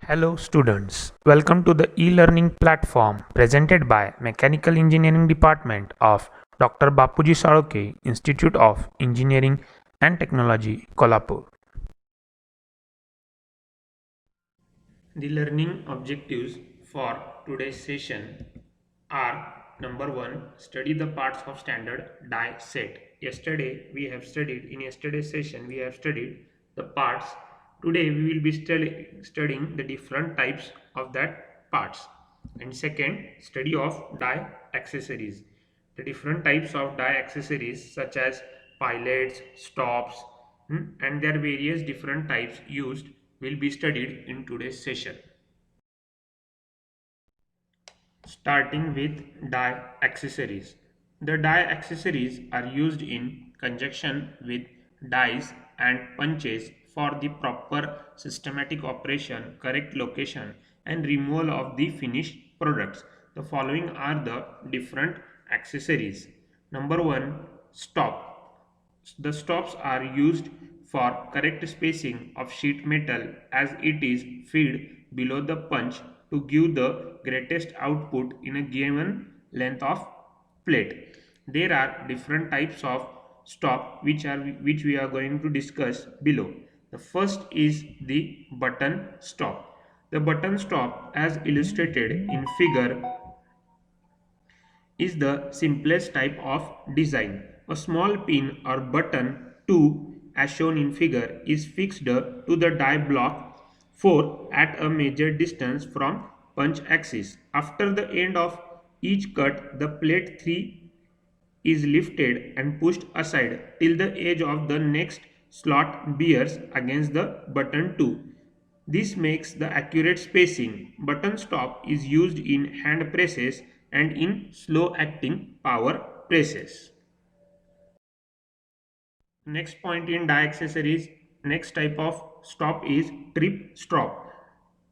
Hello students, welcome to the e-learning platform presented by Mechanical Engineering Department of Dr. Bapuji Saloke Institute of Engineering and Technology, Kolhapur. The learning objectives for today's session are: number 1, study the parts of standard die set. In yesterday's session we have studied the parts. Today we will be studying the different types of that parts. And second, study of die accessories. The different types of die accessories such as pilets, stops, and their various different types used will be studied in today's session. Starting with die accessories. The die accessories are used in conjunction with dies and punches for the proper systematic operation, correct location, and removal of the finished products. The following are the different accessories. Number 1, stop. The stops are used for correct spacing of sheet metal as it is fed below the punch to give the greatest output in a given length of plate. There are different types of stop which we are going to discuss below. The first is the button stop. The button stop, as illustrated in figure, is the simplest type of design. A small pin or button 2, as shown in figure, is fixed to the die block 4 at a major distance from punch axis. After the end of each cut, the plate 3 is lifted and pushed aside till the edge of the next slot bears against the button 2. This makes the accurate spacing. Button stop is used in hand presses and in slow acting power presses. Next point in die accessories, next type of stop is trip stop.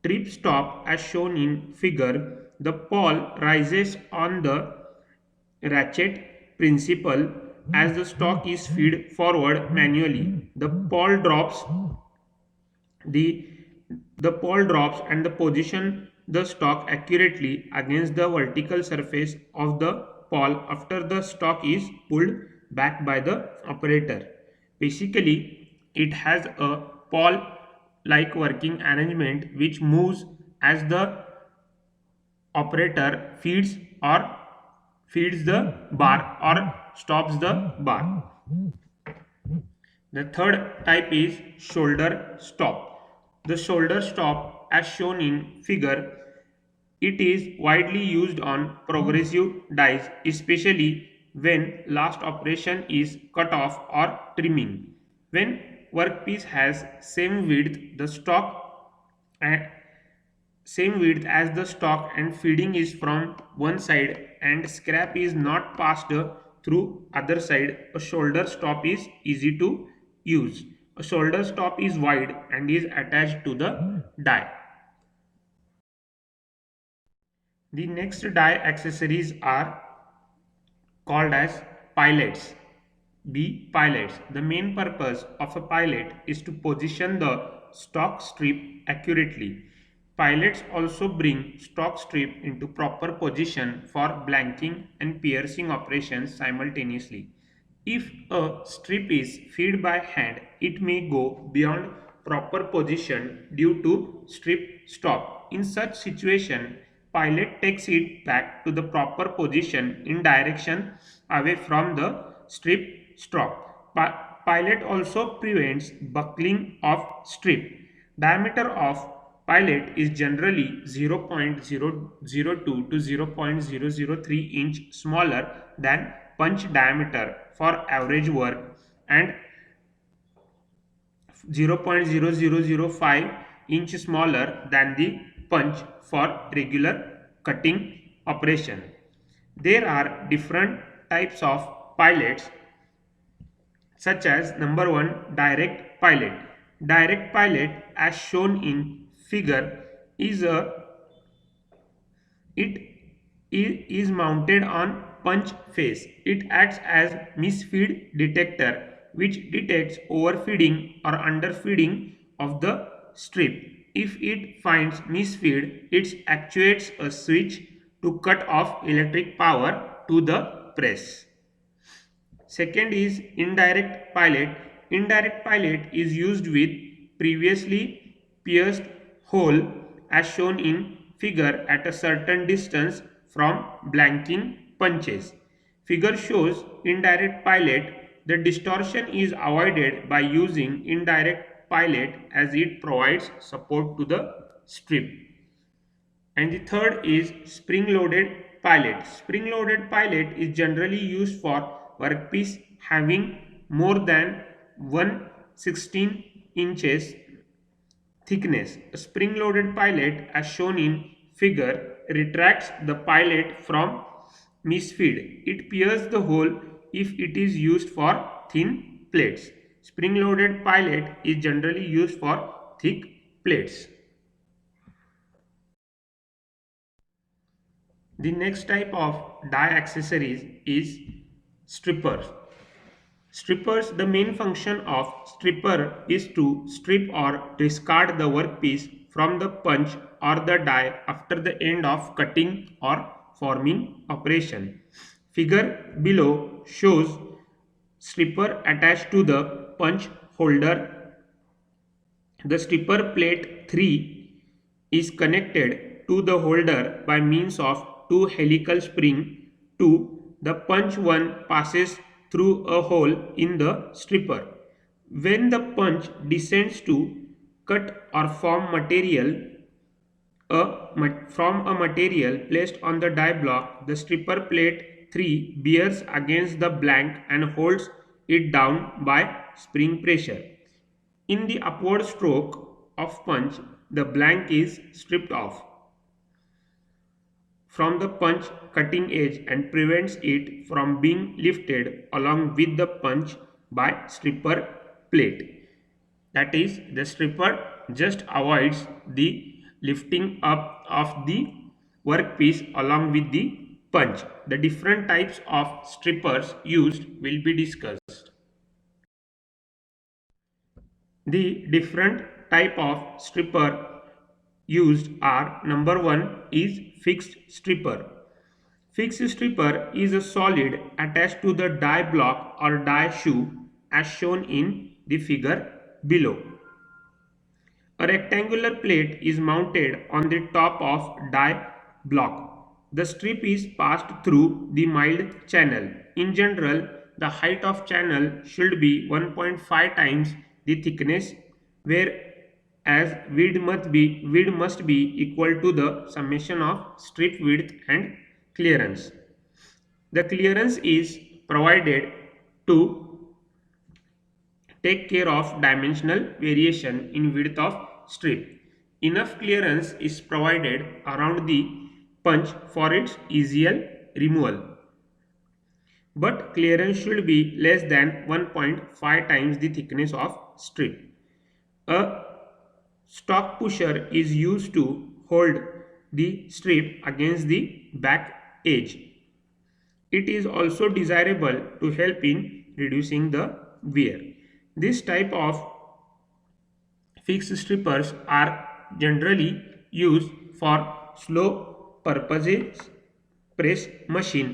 Trip stop, as shown in figure, the pawl rises on the ratchet principle as the stock is fed forward manually. The the pole drops and the position the stock accurately against the vertical surface of the pole after the stock is pulled back by the operator. Basically, it has a pole like working arrangement which moves as the operator feeds the bar or stops the bar. The third type is shoulder stop. The shoulder stop, as shown in figure, it is widely used on progressive dies, especially when last operation is cut off or trimming. When workpiece has and same width as the stock and feeding is from one side and scrap is not passed through other side, a shoulder stop is easy to use. A shoulder stop is wide and is attached to the die. The next die accessories are called as pilets. Pilets. The main purpose of a pilot is to position the stock strip accurately. Pilets also bring stock strip into proper position for blanking and piercing operations simultaneously. If a strip is fed by hand, it may go beyond proper position due to strip stop. In such situation, pilot takes it back to the proper position in direction away from the strip stop. Pilot also prevents buckling of strip. Diameter of pilot is generally 0.002 to 0.003 inch smaller than punch diameter for average work and 0.0005 inch smaller than the punch for regular cutting operation. There are different types of pilots such as number 1, direct pilot. Direct pilot, as shown in figure, is a it is mounted on punch face. It acts as misfeed detector which detects overfeeding or underfeeding of the strip. If it finds misfeed, it actuates a switch to cut off electric power to the press. Second is indirect pilot. Indirect pilot is used with previously pierced hole as shown in figure at a certain distance from blanking punches. Figure shows indirect pilot. The distortion is avoided by using indirect pilot as it provides support to the strip. And the third is spring loaded pilot. Spring loaded pilot is generally used for workpiece having more than 116 inches thickness. A spring loaded pilot as shown in figure retracts the pilot from misfeed. It pierces the hole if it is used for thin plates. Spring loaded pilot is generally used for thick plates. The next type of die accessories is strippers. Strippers, the main function of stripper is to strip or discard the workpiece from the punch or the die after the end of cutting or forming operation. Figure below shows stripper attached to the punch holder. The stripper plate 3 is connected to the holder by means of two helical spring. 2. The punch 1 passes through a hole in the stripper. When the punch descends to cut or form material from a material placed on the die block, the stripper plate 3 bears against the blank and holds it down by spring pressure. In the upward stroke of punch, the blank is stripped off from the punch cutting edge and prevents it from being lifted along with the punch by stripper plate. That is, the stripper just avoids the lifting up of the workpiece along with the punch. The different types of strippers used will be discussed. The different type of stripper used are: number 1 is fixed stripper. Fixed stripper is a solid attached to the die block or die shoe as shown in the figure below. A rectangular plate is mounted on the top of die block. The strip is passed through the mild channel. In general, the height of channel should be 1.5 times the thickness, whereas width must be equal to the summation of strip width and clearance. The clearance is provided to take care of dimensional variation in width of strip. Enough clearance is provided around the punch for its easier removal, but clearance should be less than 1.5 times the thickness of strip. A stock pusher is used to hold the strip against the back edge. It is also desirable to help in reducing the wear. This type of fixed strippers are generally used for slow purposes press machine.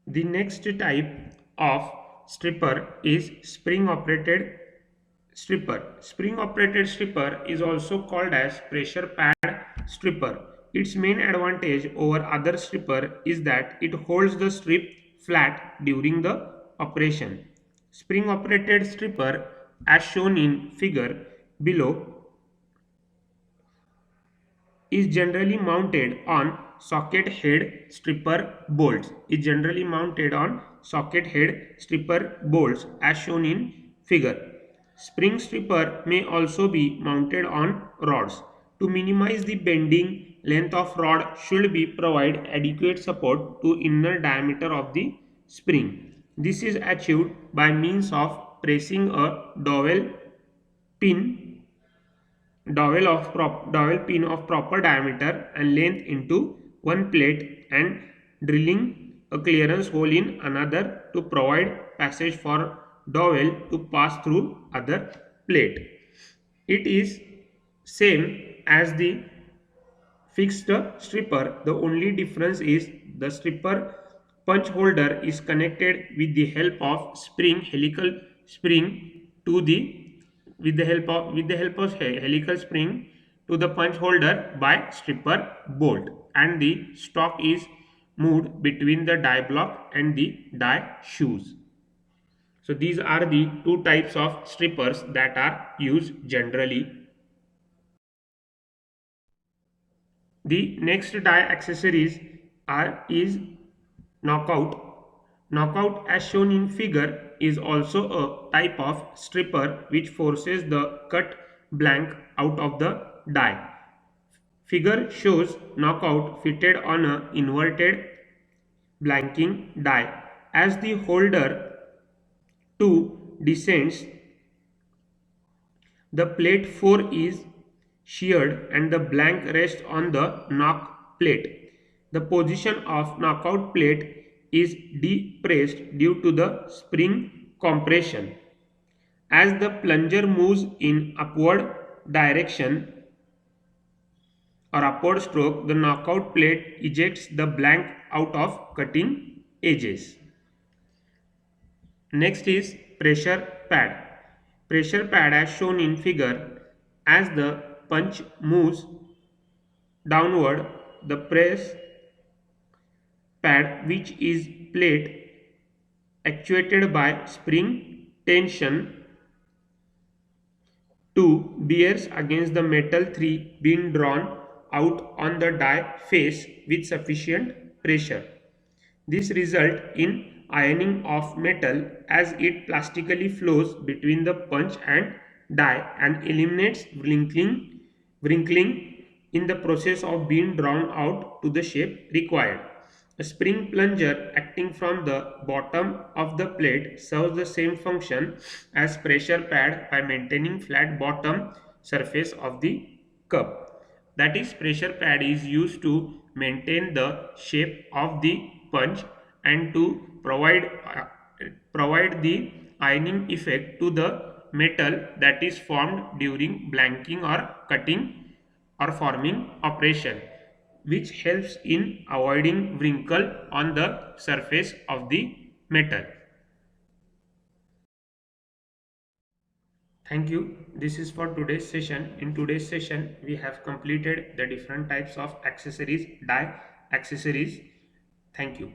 The next type of stripper is spring operated stripper. Spring operated stripper is also called as pressure pad stripper. Its main advantage over other stripper is that it holds the strip flat during the operation. Spring operated stripper as shown in figure below is generally mounted on socket head stripper bolts. As shown in figure. Spring stripper may also be mounted on rods. To minimize the bending, length of rod should be provide adequate support to inner diameter of the spring. This is achieved by means of pressing a dowel pin of proper diameter and length into one plate and drilling a clearance hole in another to provide passage for dowel to pass through other plate. It is same as the fixed stripper. The only difference is the stripper punch holder is connected with the help of spring helical spring to the helical spring to the punch holder by stripper bolt, and the stock is moved between the die block and the die shoes. So these are the two types of strippers that are used generally. The next die accessories is knockout. Knockout, as shown in figure, is also a type of stripper which forces the cut blank out of the die. Figure shows knockout fitted on a inverted blanking die. As the holder 2 descends, the plate 4 is sheared and the blank rests on the knock plate. The position of knockout plate is depressed due to the spring compression. As the plunger moves in upward direction or upward stroke, the knockout plate ejects the blank out of cutting edges. Next is pressure pad. Pressure pad, as shown in figure, as the punch moves downward, the press pad, which is plate actuated by spring tension 2, bears against the metal 3 being drawn out on the die face with sufficient pressure. This results in ironing of metal as it plastically flows between the punch and die and eliminates wrinkling in the process of being drawn out to the shape required. A spring plunger acting from the bottom of the plate serves the same function as pressure pad by maintaining flat bottom surface of the cup. That is, pressure pad is used to maintain the shape of the punch and to provide the ironing effect to the metal that is formed during blanking or cutting or forming operation, which helps in avoiding wrinkle on the surface of the metal. Thank you. This is for today's session. In today's session, we have completed the different types of accessories, die accessories. Thank you.